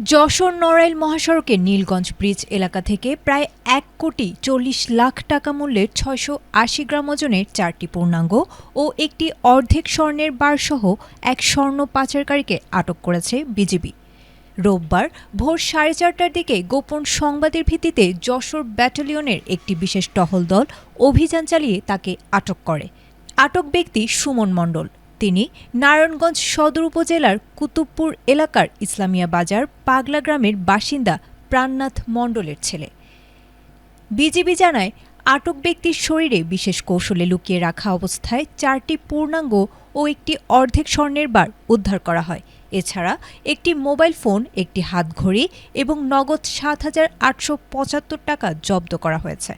যশোর নড়াইল মহাসড়কের নীলগঞ্জ ব্রিজ এলাকা থেকে প্রায় ১,৪০,০০,০০০ টাকা মূল্যের ৬৮০ গ্রাম ওজনের ৪টি পূর্ণাঙ্গ ও একটি অর্ধেক স্বর্ণের বারসহ এক স্বর্ণ পাচারকারীকে আটক করেছে বিজিবি। রোববার ভোর ৪:৩০টার দিকে গোপন সংবাদের ভিত্তিতে যশোর ব্যাটালিয়নের একটি বিশেষ টহল দল অভিযান চালিয়ে তাকে আটক করে। আটক ব্যক্তি সুমন মণ্ডল। তিনি নারায়ণগঞ্জ সদর উপজেলার কুতুবপুর এলাকার ইসলামিয়া বাজার পাগলা গ্রামের বাসিন্দা প্রাণনাথ মণ্ডলের ছেলে। বিজিবি জানায়, আটক ব্যক্তির শরীরে বিশেষ কৌশলে লুকিয়ে রাখা অবস্থায় ৪টি পূর্ণাঙ্গ ও একটি অর্ধেক স্বর্ণের বার উদ্ধার করা হয়। এছাড়া একটি মোবাইল ফোন, একটি হাতঘড়ি এবং নগদ ৭,৮৭৫ টাকা জব্দ করা হয়েছে।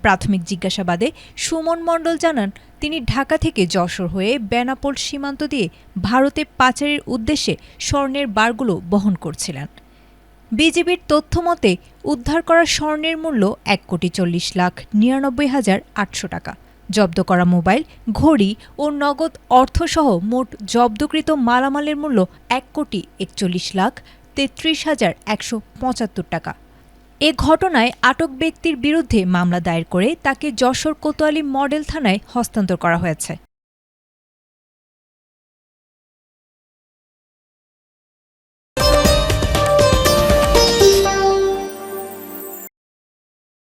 প্রাথমিক জিজ্ঞাসাবাদে সুমন মণ্ডল জানান, তিনি ঢাকা থেকে যশোর হয়ে বেনাপোল সীমান্ত দিয়ে ভারতে পাচারের উদ্দেশ্যে স্বর্ণের বারগুলো বহন করছিলেন। বিজিবির তথ্যমতে উদ্ধার করা স্বর্ণের মূল্য ১,৪০,৯৯,৮০০ টাকা। জব্দ করা মোবাইল, ঘড়ি ও নগদ অর্থসহ মোট জব্দকৃত মালামালের মূল্য ১,৪১,৩৩,১৭৫ টাকা। এ ঘটনায় আটক ব্যক্তির বিরুদ্ধে মামলা দায়ের করে তাকে যশোর কোতোয়ালি মডেল থানায় হস্তান্তর করা হয়েছে।